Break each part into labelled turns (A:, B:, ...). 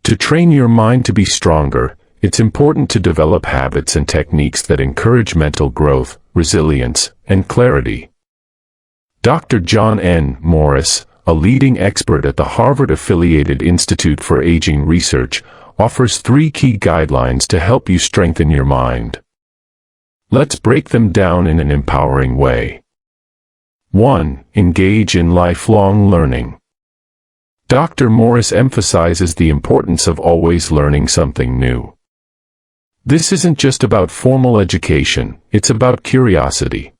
A: To train your mind to be stronger, it's important to develop habits and techniques that encourage mental growth, resilience, and clarity. Dr. John N. Morris, a leading expert at the Harvard-affiliated Institute for Aging Research, offers 3 key guidelines to help you strengthen your mind. Let's break them down in an empowering way. 1. Engage in lifelong learning. Dr. Morris emphasizes the importance of always learning something new. This isn't just about formal education, it's about curiosity.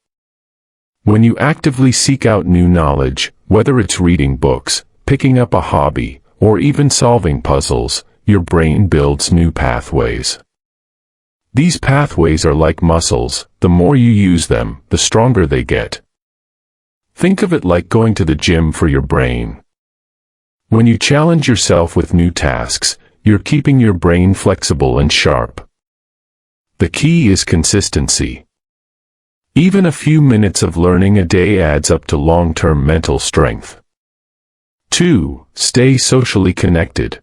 A: When you actively seek out new knowledge, whether it's reading books, picking up a hobby, or even solving puzzles, your brain builds new pathways. These pathways are like muscles. The more you use them, the stronger they get. Think of it like going to the gym for your brain. When you challenge yourself with new tasks, you're keeping your brain flexible and sharp. The key is consistency. Even a few minutes of learning a day adds up to long-term mental strength. 2. Stay socially connected.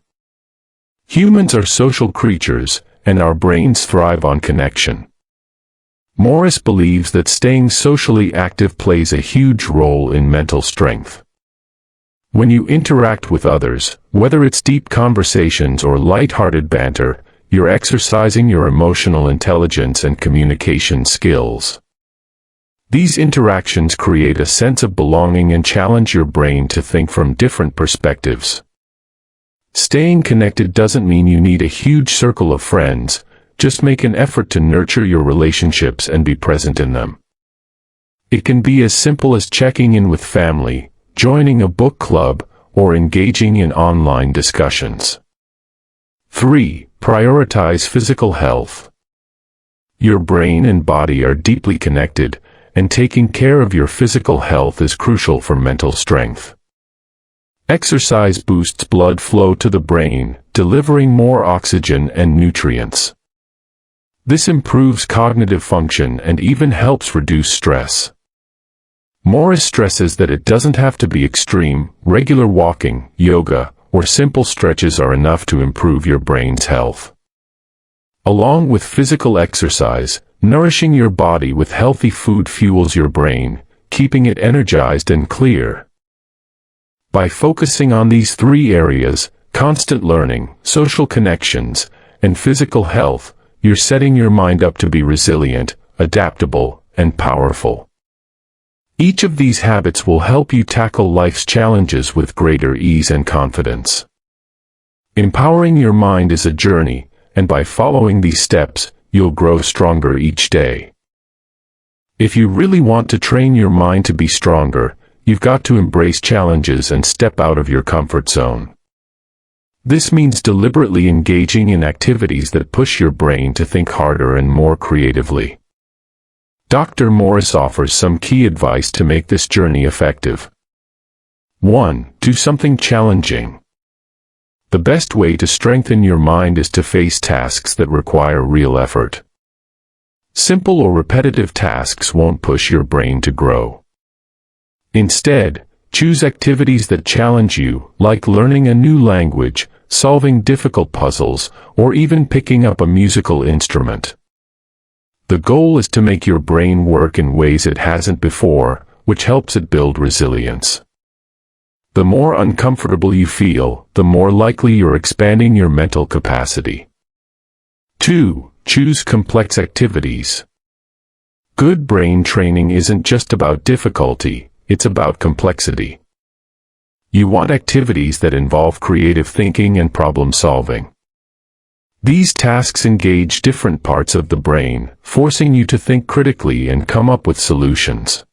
A: Humans are social creatures, and our brains thrive on connection. Morris believes that staying socially active plays a huge role in mental strength. When you interact with others, whether it's deep conversations or light-hearted banter, you're exercising your emotional intelligence and communication skills. These interactions create a sense of belonging and challenge your brain to think from different perspectives. Staying connected doesn't mean you need a huge circle of friends, just make an effort to nurture your relationships and be present in them. It can be as simple as checking in with family, joining a book club, or engaging in online discussions. 3. Prioritize physical health. Your brain and body are deeply connected, and taking care of your physical health is crucial for mental strength. Exercise boosts blood flow to the brain, delivering more oxygen and nutrients. This improves cognitive function and even helps reduce stress. Morris stresses that it doesn't have to be extreme. Regular walking, yoga, or simple stretches are enough to improve your brain's health. Along with physical exercise, nourishing your body with healthy food fuels your brain, keeping it energized and clear. By focusing on these 3 areas, constant learning, social connections, and physical health, you're setting your mind up to be resilient, adaptable, and powerful. Each of these habits will help you tackle life's challenges with greater ease and confidence. Empowering your mind is a journey, and by following these steps, you'll grow stronger each day. If you really want to train your mind to be stronger, you've got to embrace challenges and step out of your comfort zone. This means deliberately engaging in activities that push your brain to think harder and more creatively. Dr. Morris offers some key advice to make this journey effective. 1. Do something challenging. The best way to strengthen your mind is to face tasks that require real effort. Simple or repetitive tasks won't push your brain to grow. Instead, choose activities that challenge you, like learning a new language, solving difficult puzzles, or even picking up a musical instrument. The goal is to make your brain work in ways it hasn't before, which helps it build resilience. The more uncomfortable you feel, the more likely you're expanding your mental capacity. 2. Choose complex activities. Good brain training isn't just about difficulty, it's about complexity. You want activities that involve creative thinking and problem solving. These tasks engage different parts of the brain, forcing you to think critically and come up with solutions.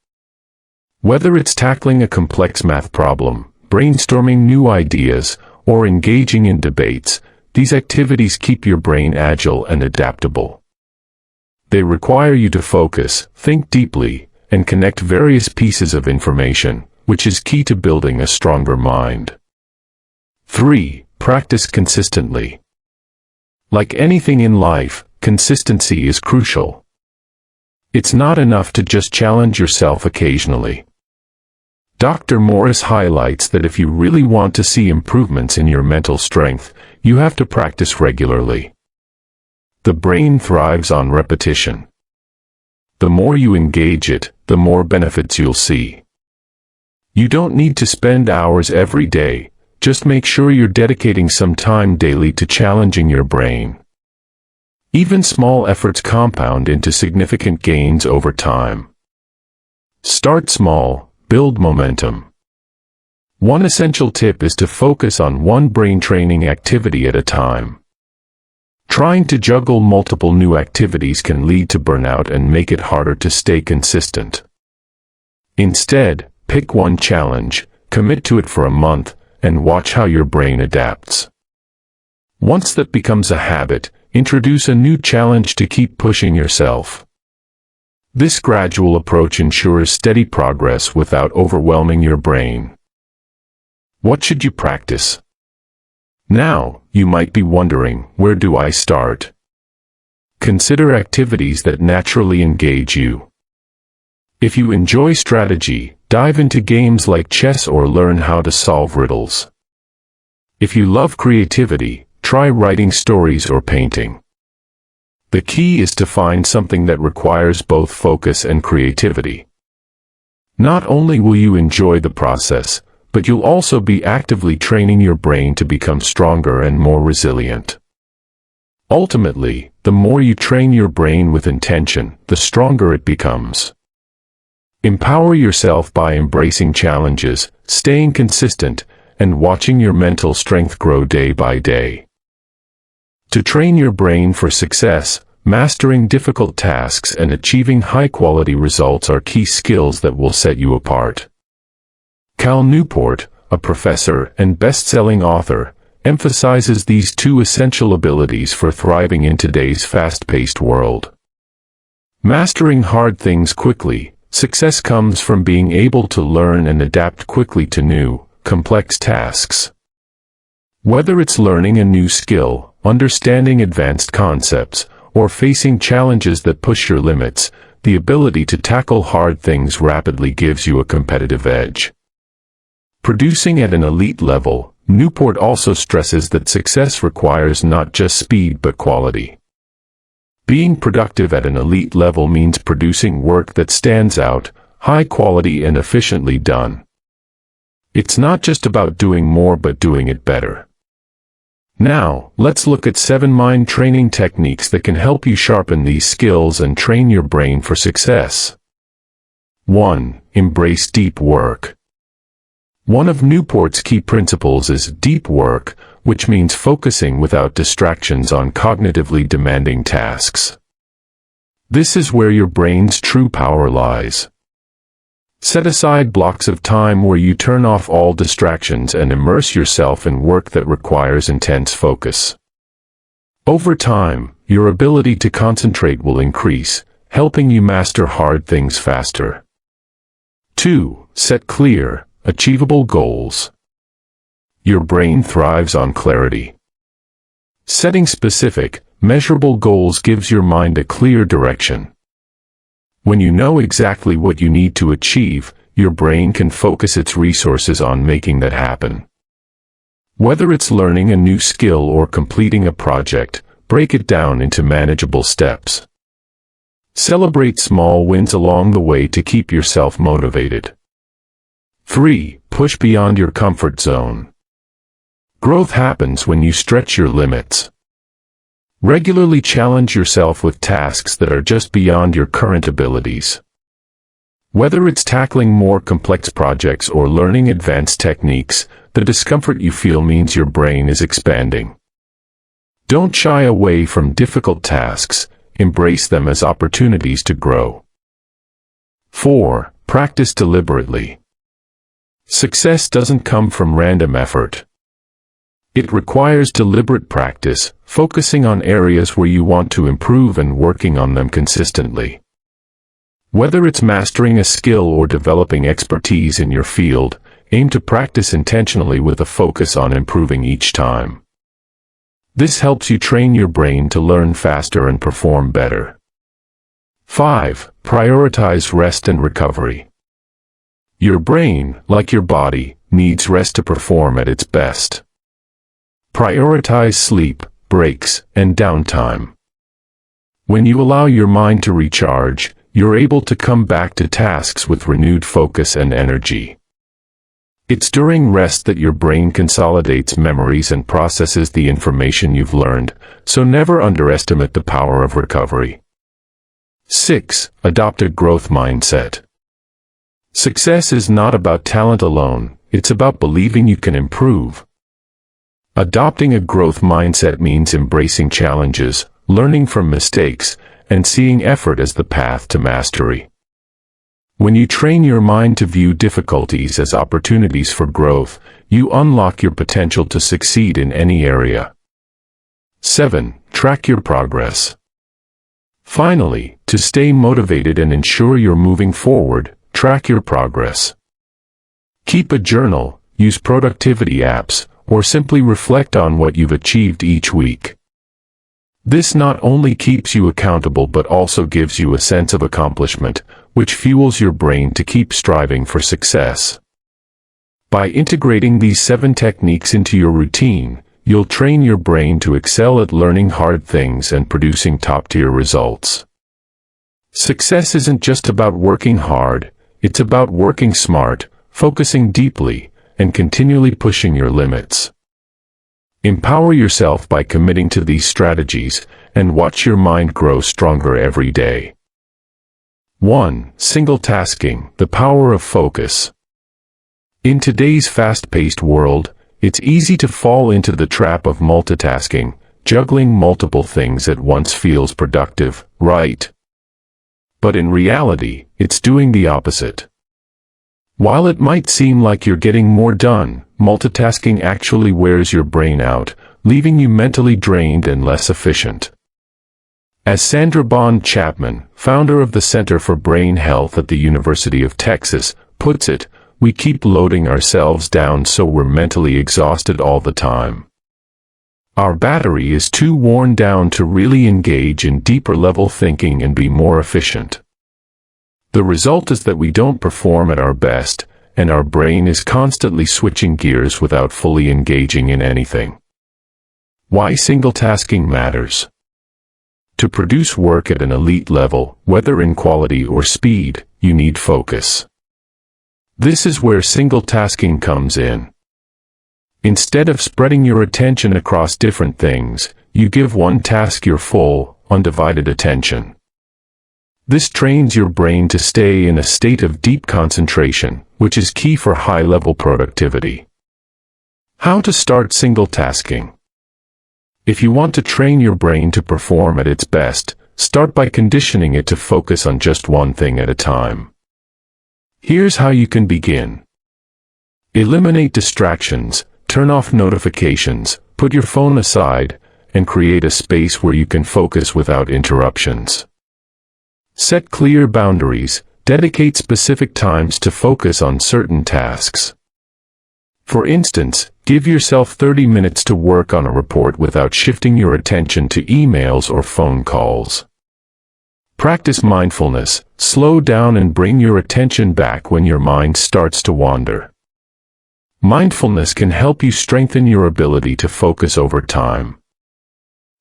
A: Whether it's tackling a complex math problem, brainstorming new ideas, or engaging in debates, these activities keep your brain agile and adaptable. They require you to focus, think deeply, and connect various pieces of information, which is key to building a stronger mind. 3. Practice consistently. Like anything in life, consistency is crucial. It's not enough to just challenge yourself occasionally. Dr. Morris highlights that if you really want to see improvements in your mental strength, you have to practice regularly. The brain thrives on repetition. The more you engage it, the more benefits you'll see. You don't need to spend hours every day, just make sure you're dedicating some time daily to challenging your brain. Even small efforts compound into significant gains over time. Start small, build momentum. One essential tip is to focus on one brain training activity at a time. Trying to juggle multiple new activities can lead to burnout and make it harder to stay consistent. Instead, pick one challenge, commit to it for a month, and watch how your brain adapts. Once that becomes a habit, introduce a new challenge to keep pushing yourself. This gradual approach ensures steady progress without overwhelming your brain. What should you practice? Now, you might be wondering, where do I start? Consider activities that naturally engage you. If you enjoy strategy, dive into games like chess or learn how to solve riddles. If you love creativity, try writing stories or painting. The key is to find something that requires both focus and creativity. Not only will you enjoy the process, but you'll also be actively training your brain to become stronger and more resilient. Ultimately, the more you train your brain with intention, the stronger it becomes. Empower yourself by embracing challenges, staying consistent, and watching your mental strength grow day by day. To train your brain for success, mastering difficult tasks and achieving high-quality results are key skills that will set you apart. Cal Newport, a professor and best-selling author, emphasizes these two essential abilities for thriving in today's fast-paced world. Mastering hard things quickly, success comes from being able to learn and adapt quickly to new, complex tasks. Whether it's learning a new skill, understanding advanced concepts, or facing challenges that push your limits, the ability to tackle hard things rapidly gives you a competitive edge. Producing at an elite level, Newport also stresses that success requires not just speed but quality. Being productive at an elite level means producing work that stands out, high quality and efficiently done. It's not just about doing more but doing it better. Now, let's look at 7 mind training techniques that can help you sharpen these skills and train your brain for success. 1. Embrace deep work. One of Newport's key principles is deep work, which means focusing without distractions on cognitively demanding tasks. This is where your brain's true power lies. Set aside blocks of time where you turn off all distractions and immerse yourself in work that requires intense focus. Over time, your ability to concentrate will increase, helping you master hard things faster. 2. Set clear, achievable goals. Your brain thrives on clarity. Setting specific, measurable goals gives your mind a clear direction. When you know exactly what you need to achieve, your brain can focus its resources on making that happen. Whether it's learning a new skill or completing a project, break it down into manageable steps. Celebrate small wins along the way to keep yourself motivated. 3. Push beyond your comfort zone. Growth happens when you stretch your limits. Regularly challenge yourself with tasks that are just beyond your current abilities. Whether it's tackling more complex projects or learning advanced techniques, the discomfort you feel means your brain is expanding. Don't shy away from difficult tasks, embrace them as opportunities to grow. 4. Practice deliberately. Success doesn't come from random effort. It requires deliberate practice, focusing on areas where you want to improve and working on them consistently. Whether it's mastering a skill or developing expertise in your field, aim to practice intentionally with a focus on improving each time. This helps you train your brain to learn faster and perform better. 5. Prioritize rest and recovery. Your brain, like your body, needs rest to perform at its best. Prioritize sleep, breaks, and downtime. When you allow your mind to recharge, you're able to come back to tasks with renewed focus and energy. It's during rest that your brain consolidates memories and processes the information you've learned, so never underestimate the power of recovery. 6. Adopt a growth mindset. Success is not about talent alone, it's about believing you can improve. Adopting a growth mindset means embracing challenges, learning from mistakes, and seeing effort as the path to mastery. When you train your mind to view difficulties as opportunities for growth, you unlock your potential to succeed in any area. 7. Track your progress. Finally, to stay motivated and ensure you're moving forward, track your progress. Keep a journal, use productivity apps, or simply reflect on what you've achieved each week. This not only keeps you accountable but also gives you a sense of accomplishment, which fuels your brain to keep striving for success. By integrating these 7 techniques into your routine, you'll train your brain to excel at learning hard things and producing top-tier results. Success isn't just about working hard, it's about working smart, focusing deeply, and continually pushing your limits. Empower yourself by committing to these strategies, and watch your mind grow stronger every day. 1. Single tasking, the power of focus. In today's fast-paced world, it's easy to fall into the trap of multitasking. Juggling multiple things at once feels productive, right? But in reality, it's doing the opposite. While it might seem like you're getting more done, multitasking actually wears your brain out, leaving you mentally drained and less efficient. As Sandra Bond Chapman, founder of the Center for Brain Health at the University of Texas, puts it, we keep loading ourselves down so we're mentally exhausted all the time. Our battery is too worn down to really engage in deeper-level thinking and be more efficient. The result is that we don't perform at our best, and our brain is constantly switching gears without fully engaging in anything. Why single-tasking matters. To produce work at an elite level, whether in quality or speed, you need focus. This is where single-tasking comes in. Instead of spreading your attention across different things, you give one task your full, undivided attention. This trains your brain to stay in a state of deep concentration, which is key for high-level productivity. How to start single-tasking. If you want to train your brain to perform at its best, start by conditioning it to focus on just one thing at a time. Here's how you can begin. Eliminate distractions, turn off notifications, put your phone aside, and create a space where you can focus without interruptions. Set clear boundaries, dedicate specific times to focus on certain tasks. For instance, give yourself 30 minutes to work on a report without shifting your attention to emails or phone calls. Practice mindfulness, slow down and bring your attention back when your mind starts to wander. Mindfulness can help you strengthen your ability to focus over time.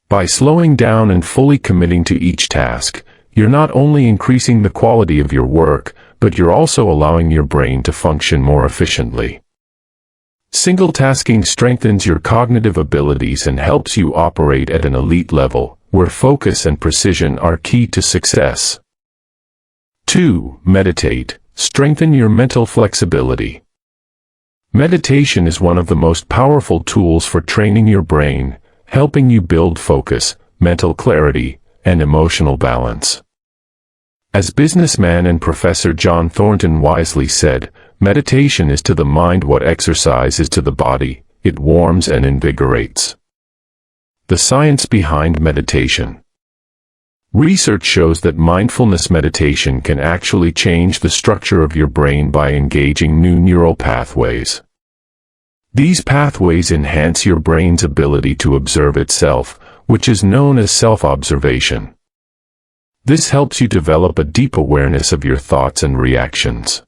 A: By slowing down and fully committing to each task, you're not only increasing the quality of your work, but you're also allowing your brain to function more efficiently. Single-tasking strengthens your cognitive abilities and helps you operate at an elite level, where focus and precision are key to success. 2. Meditate. Strengthen your mental flexibility. Meditation is one of the most powerful tools for training your brain, helping you build focus, mental clarity, and emotional balance. As businessman and Professor John Thornton wisely said, meditation is to the mind what exercise is to the body, it warms and invigorates. The science behind meditation. Research shows that mindfulness meditation can actually change the structure of your brain by engaging new neural pathways. These pathways enhance your brain's ability to observe itself, which is known as self-observation. This helps you develop a deep awareness of your thoughts and reactions.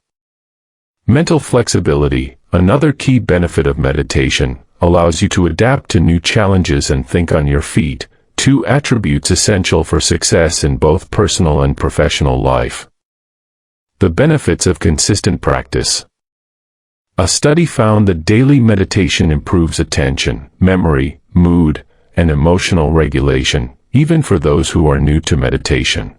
A: Mental flexibility, another key benefit of meditation, allows you to adapt to new challenges and think on your feet, two attributes essential for success in both personal and professional life. The benefits of consistent practice. A study found that daily meditation improves attention, memory, mood, and emotional regulation, even for those who are new to meditation.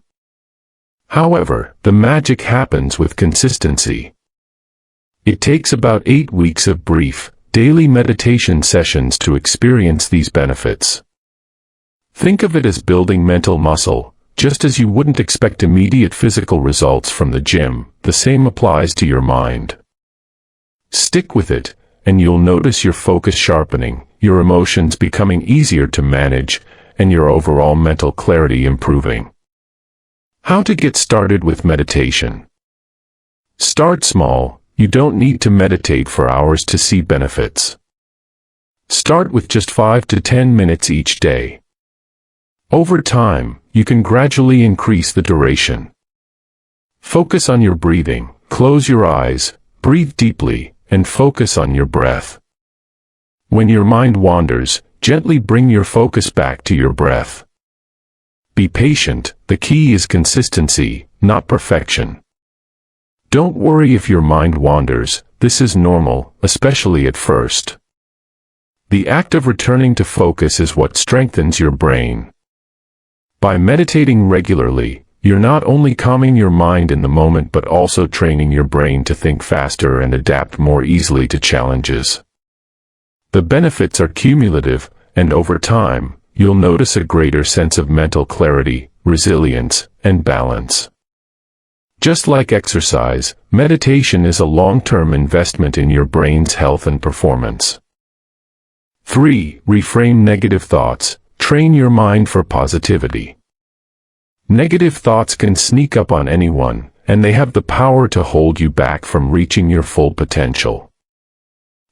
A: However, the magic happens with consistency. It takes about 8 weeks of brief, daily meditation sessions to experience these benefits. Think of it as building mental muscle. Just as you wouldn't expect immediate physical results from the gym, the same applies to your mind. Stick with it, and you'll notice your focus sharpening, your emotions becoming easier to manage, and your overall mental clarity improving. How to get started with meditation. Start small. You don't need to meditate for hours to see benefits. Start with just 5 to 10 minutes each day. Over time, you can gradually increase the duration. Focus on your breathing. Close your eyes, breathe deeply, and focus on your breath. When your mind wanders, gently bring your focus back to your breath. Be patient. The key is consistency, not perfection. Don't worry if your mind wanders. This is normal, especially at first. The act of returning to focus is what strengthens your brain. By meditating regularly, you're not only calming your mind in the moment but also training your brain to think faster and adapt more easily to challenges. The benefits are cumulative, and over time, you'll notice a greater sense of mental clarity, resilience, and balance. Just like exercise, meditation is a long-term investment in your brain's health and performance. 3. Reframe negative thoughts. Train your mind for positivity. Negative thoughts can sneak up on anyone, and they have the power to hold you back from reaching your full potential.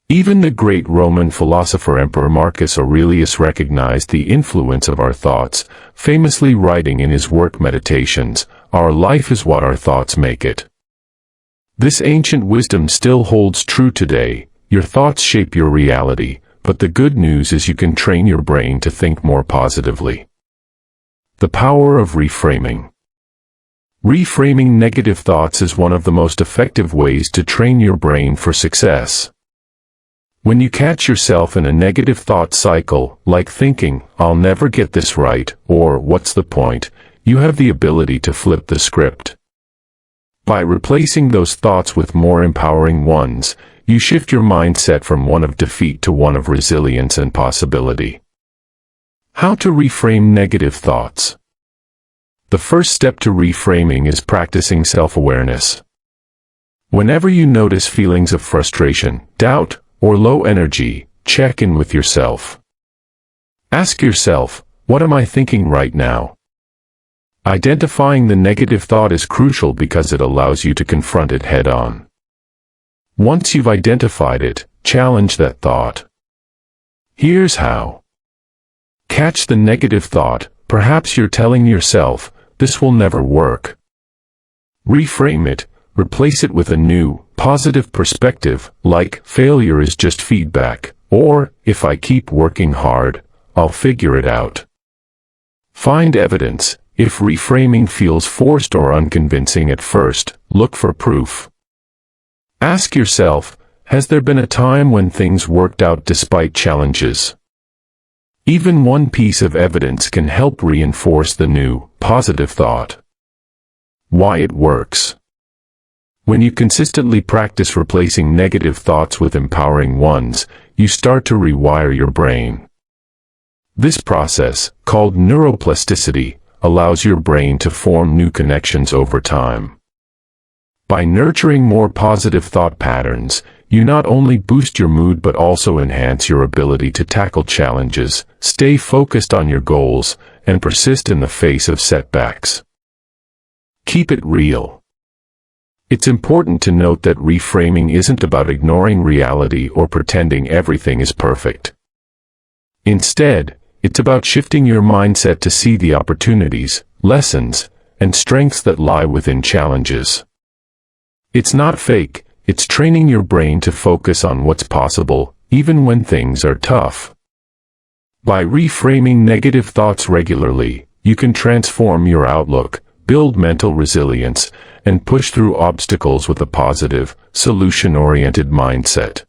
A: Even the great Roman philosopher Emperor Marcus Aurelius recognized the influence of our thoughts, famously writing in his work Meditations, "Our life is what our thoughts make it." This ancient wisdom still holds true today. Your thoughts shape your reality, but the good news is you can train your brain to think more positively. The power of reframing. Reframing negative thoughts is one of the most effective ways to train your brain for success. When you catch yourself in a negative thought cycle, like thinking, "I'll never get this right," or "What's the point?" you have the ability to flip the script. By replacing those thoughts with more empowering ones, you shift your mindset from one of defeat to one of resilience and possibility. How to reframe negative thoughts. The first step to reframing is practicing self-awareness. Whenever you notice feelings of frustration, doubt, or low energy, check in with yourself. Ask yourself, what am I thinking right now? Identifying the negative thought is crucial because it allows you to confront it head-on. Once you've identified it, challenge that thought. Here's how. Catch the negative thought. Perhaps you're telling yourself, "This will never work." Reframe it. Replace it with a new, positive perspective, like, "Failure is just feedback," or, "If I keep working hard, I'll figure it out." Find evidence. If reframing feels forced or unconvincing at first, look for proof. Ask yourself, has there been a time when things worked out despite challenges? Even one piece of evidence can help reinforce the new, positive thought. Why it works. When you consistently practice replacing negative thoughts with empowering ones, you start to rewire your brain. This process, called neuroplasticity, allows your brain to form new connections over time. By nurturing more positive thought patterns, you not only boost your mood but also enhance your ability to tackle challenges, stay focused on your goals, and persist in the face of setbacks. Keep it real. It's important to note that reframing isn't about ignoring reality or pretending everything is perfect. Instead, it's about shifting your mindset to see the opportunities, lessons, and strengths that lie within challenges. It's not fake, it's training your brain to focus on what's possible, even when things are tough. By reframing negative thoughts regularly, you can transform your outlook, build mental resilience, and push through obstacles with a positive, solution-oriented mindset.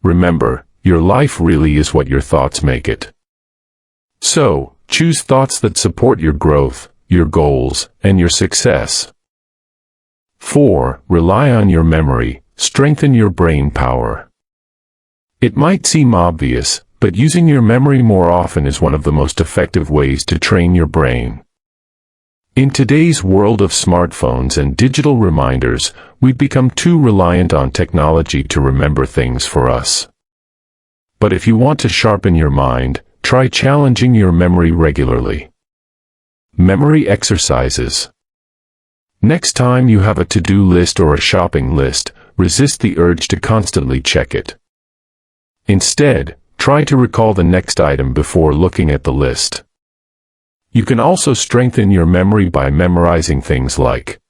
A: Remember, your life really is what your thoughts make it. So, choose thoughts that support your growth, your goals, and your success. 4. Rely on your memory. Strengthen your brain power. It might seem obvious, but using your memory more often is one of the most effective ways to train your brain. In today's world of smartphones and digital reminders, we've become too reliant on technology to remember things for us. But if you want to sharpen your mind, try challenging your memory regularly. Memory exercises. Next time you have a to-do list or a shopping list, resist the urge to constantly check it. Instead, try to recall the next item before looking at the list. You can also strengthen your memory by memorizing things like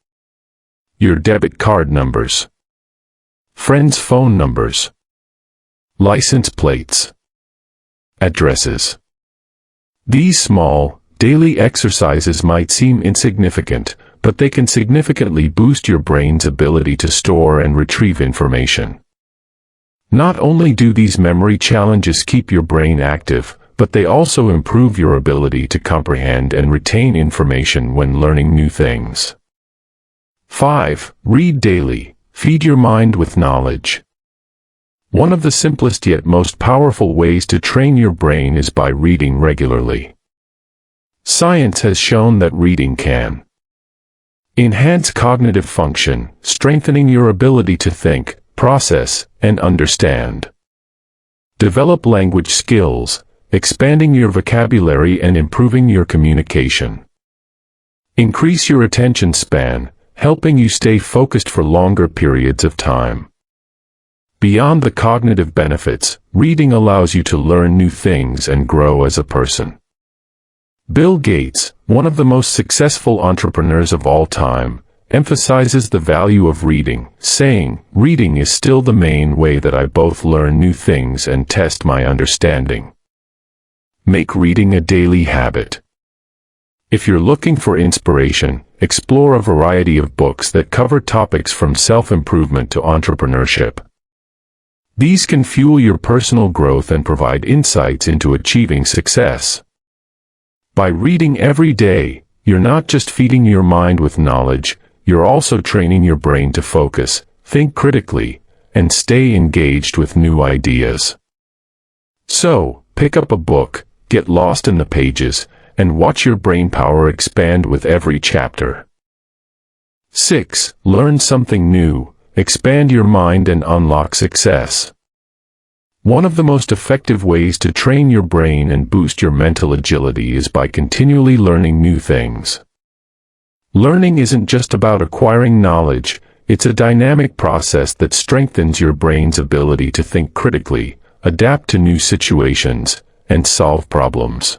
A: your debit card numbers, friends' phone numbers, license plates, addresses. These small, daily exercises might seem insignificant, but they can significantly boost your brain's ability to store and retrieve information. Not only do these memory challenges keep your brain active, but they also improve your ability to comprehend and retain information when learning new things. 5. Read daily. Feed your mind with knowledge. One of the simplest yet most powerful ways to train your brain is by reading regularly. Science has shown that reading can enhance cognitive function, strengthening your ability to think, process, and understand. Develop language skills, expanding your vocabulary and improving your communication. Increase your attention span, helping you stay focused for longer periods of time. Beyond the cognitive benefits, reading allows you to learn new things and grow as a person. Bill Gates, one of the most successful entrepreneurs of all time, emphasizes the value of reading, saying, "Reading is still the main way that I both learn new things and test my understanding." Make reading a daily habit. If you're looking for inspiration, explore a variety of books that cover topics from self-improvement to entrepreneurship. These can fuel your personal growth and provide insights into achieving success. By reading every day, you're not just feeding your mind with knowledge, you're also training your brain to focus, think critically, and stay engaged with new ideas. So, pick up a book, get lost in the pages, and watch your brain power expand with every chapter. 6. Learn something new. Expand your mind and unlock success. One of the most effective ways to train your brain and boost your mental agility is by continually learning new things. Learning isn't just about acquiring knowledge, it's a dynamic process that strengthens your brain's ability to think critically, adapt to new situations, and solve problems.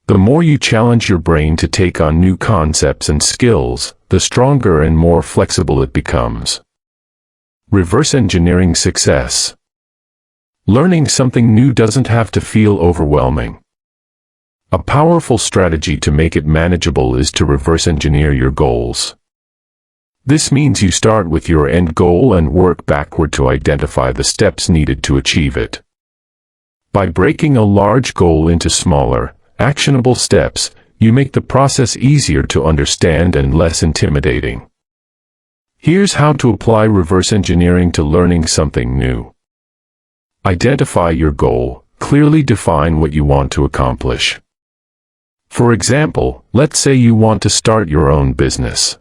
A: The more you challenge your brain to take on new concepts and skills, the stronger and more flexible it becomes. Reverse engineering success. Learning something new doesn't have to feel overwhelming. A powerful strategy to make it manageable is to reverse engineer your goals. This means you start with your end goal and work backward to identify the steps needed to achieve it. By breaking a large goal into smaller, actionable steps, you make the process easier to understand and less intimidating. Here's how to apply reverse engineering to learning something new. Identify your goal. Clearly define what you want to accomplish. For example, let's say you want to start your own business.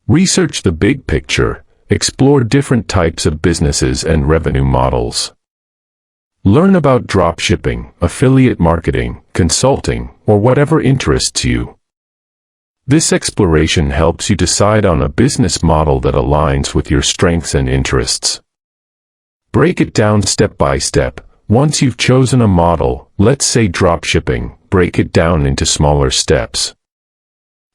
A: Research the big picture, explore different types of businesses and revenue models. Learn about dropshipping, affiliate marketing, consulting, or whatever interests you. This exploration helps you decide on a business model that aligns with your strengths and interests. Break it down step by step. Once you've chosen a model, let's say dropshipping, break it down into smaller steps.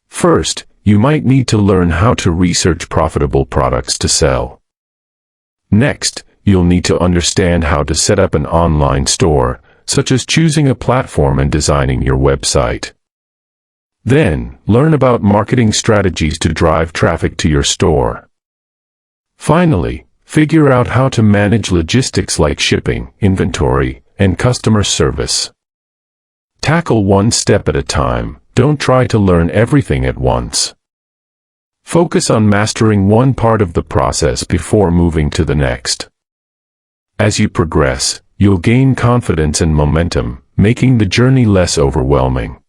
A: First, you might need to learn how to research profitable products to sell. Next, you'll need to understand how to set up an online store, such as choosing a platform and designing your website. Then, learn about marketing strategies to drive traffic to your store. Finally, figure out how to manage logistics like shipping, inventory, and customer service. Tackle one step at a time. Don't try to learn everything at once. Focus on mastering one part of the process before moving to the next. As you progress, you'll gain confidence and momentum, making the journey less overwhelming.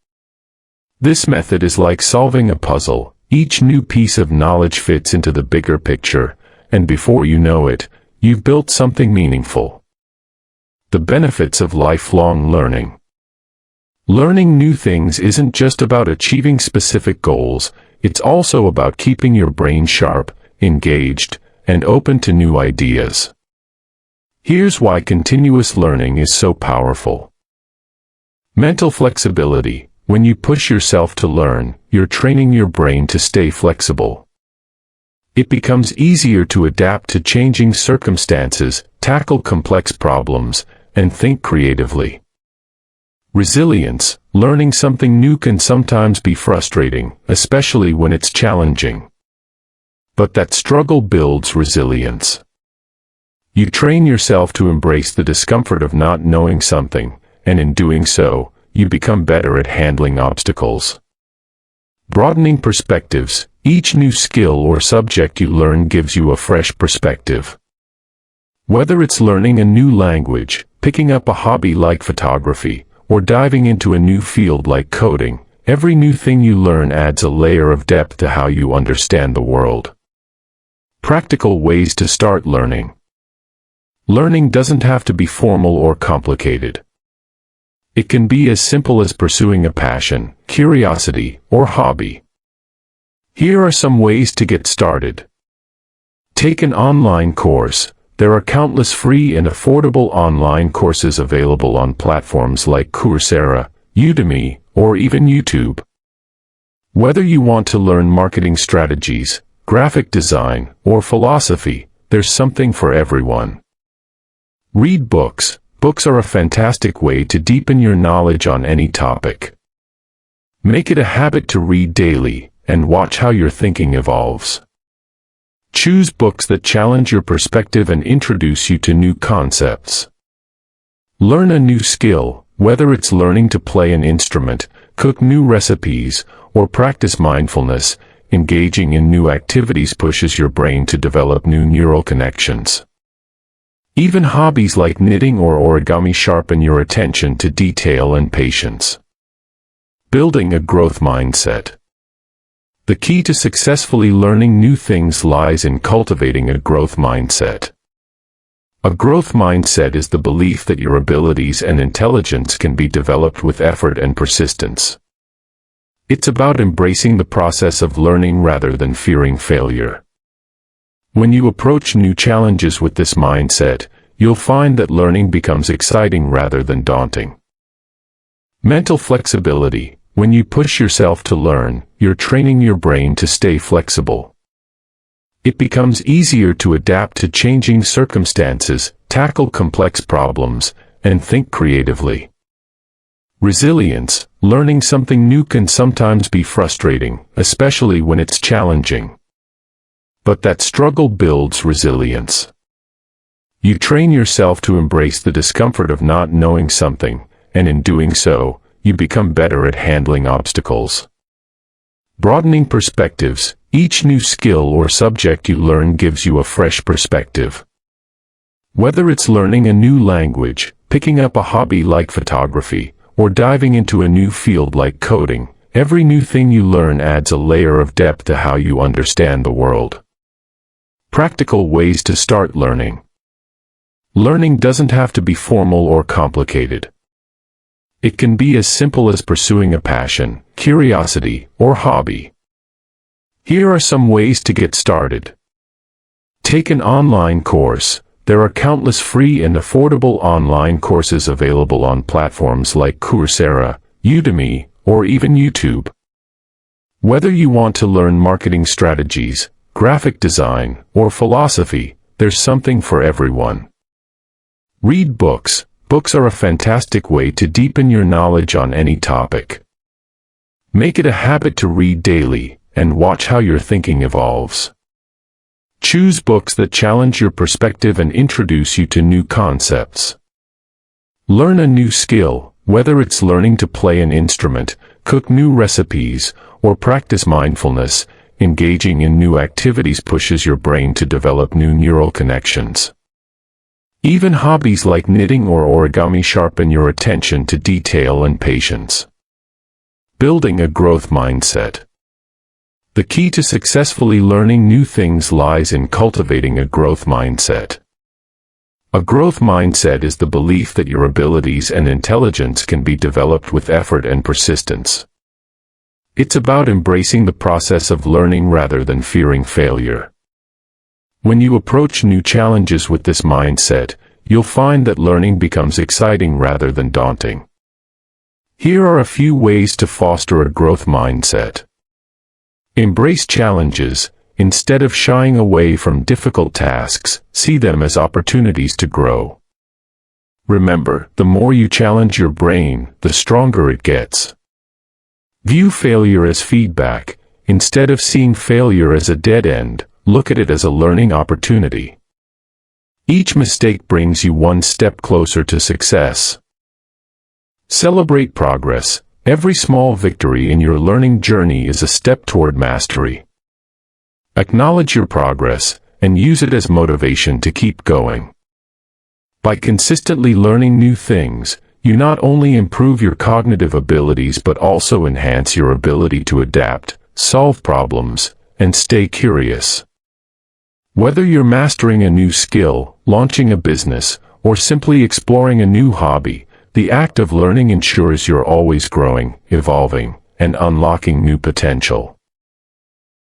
A: This method is like solving a puzzle. Each new piece of knowledge fits into the bigger picture, and before you know it, you've built something meaningful. The benefits of lifelong learning. Learning new things isn't just about achieving specific goals, it's also about keeping your brain sharp, engaged, and open to new ideas. Here's why continuous learning is so powerful. Mental flexibility. When you push yourself to learn, you're training your brain to stay flexible. It becomes easier to adapt to changing circumstances, tackle complex problems, and think creatively. Resilience. Learning something new can sometimes be frustrating, especially when it's challenging. But that struggle builds resilience. You train yourself to embrace the discomfort of not knowing something, and in doing so, you become better at handling obstacles. Broadening perspectives. Each new skill or subject you learn gives you a fresh perspective. Whether it's learning a new language, picking up a hobby like photography, or diving into a new field like coding, every new thing you learn adds a layer of depth to how you understand the world. Practical ways to start learning. Learning doesn't have to be formal or complicated. It can be as simple as pursuing a passion, curiosity, or hobby. Here are some ways to get started. Take an online course. There are countless free and affordable online courses available on platforms like Coursera, Udemy, or even YouTube. Whether you want to learn marketing strategies, graphic design, or philosophy, there's something for everyone. Read books. Books are a fantastic way to deepen your knowledge on any topic. Make it a habit to read daily, and watch how your thinking evolves. Choose books that challenge your perspective and introduce you to new concepts. Learn a new skill, whether it's learning to play an instrument, cook new recipes, or practice mindfulness. Engaging in new activities pushes your brain to develop new neural connections. Even hobbies like knitting or origami sharpen your attention to detail and patience. Building a growth mindset. The key to successfully learning new things lies in cultivating a growth mindset. A growth mindset is the belief that your abilities and intelligence can be developed with effort and persistence. It's about embracing the process of learning rather than fearing failure. When you approach new challenges with this mindset, you'll find that learning becomes exciting rather than daunting. Mental flexibility. When you push yourself to learn, you're training your brain to stay flexible. It becomes easier to adapt to changing circumstances, tackle complex problems, and think creatively. Resilience. Learning something new can sometimes be frustrating, especially when it's challenging. But that struggle builds resilience. You train yourself to embrace the discomfort of not knowing something, and in doing so, you become better at handling obstacles. Broadening perspectives. Each new skill or subject you learn gives you a fresh perspective. Whether it's learning a new language, picking up a hobby like photography, or diving into a new field like coding, every new thing you learn adds a layer of depth to how you understand the world. Practical ways to start learning. Learning doesn't have to be formal or complicated. It can be as simple as pursuing a passion, curiosity, or hobby. Here are some ways to get started. Take an online course. There are countless free and affordable online courses available on platforms like Coursera, Udemy, or even YouTube. Whether you want to learn marketing strategies, graphic design, or philosophy, there's something for everyone. Read books. Books are a fantastic way to deepen your knowledge on any topic. Make it a habit to read daily, and watch how your thinking evolves. Choose books that challenge your perspective and introduce you to new concepts. Learn a new skill, whether it's learning to play an instrument, cook new recipes, or practice mindfulness. Engaging in new activities pushes your brain to develop new neural connections. Even hobbies like knitting or origami sharpen your attention to detail and patience. Building a growth mindset. The key to successfully learning new things lies in cultivating a growth mindset. A growth mindset is the belief that your abilities and intelligence can be developed with effort and persistence. It's about embracing the process of learning rather than fearing failure. When you approach new challenges with this mindset, you'll find that learning becomes exciting rather than daunting. Here are a few ways to foster a growth mindset. Embrace challenges. Instead of shying away from difficult tasks, see them as opportunities to grow. Remember, the more you challenge your brain, the stronger it gets. View failure as feedback. Instead of seeing failure as a dead end, look at it as a learning opportunity. Each mistake brings you one step closer to success. Celebrate progress. Every small victory in your learning journey is a step toward mastery. Acknowledge your progress, and use it as motivation to keep going. By consistently learning new things, you not only improve your cognitive abilities but also enhance your ability to adapt, solve problems, and stay curious. Whether you're mastering a new skill, launching a business, or simply exploring a new hobby, the act of learning ensures you're always growing, evolving, and unlocking new potential.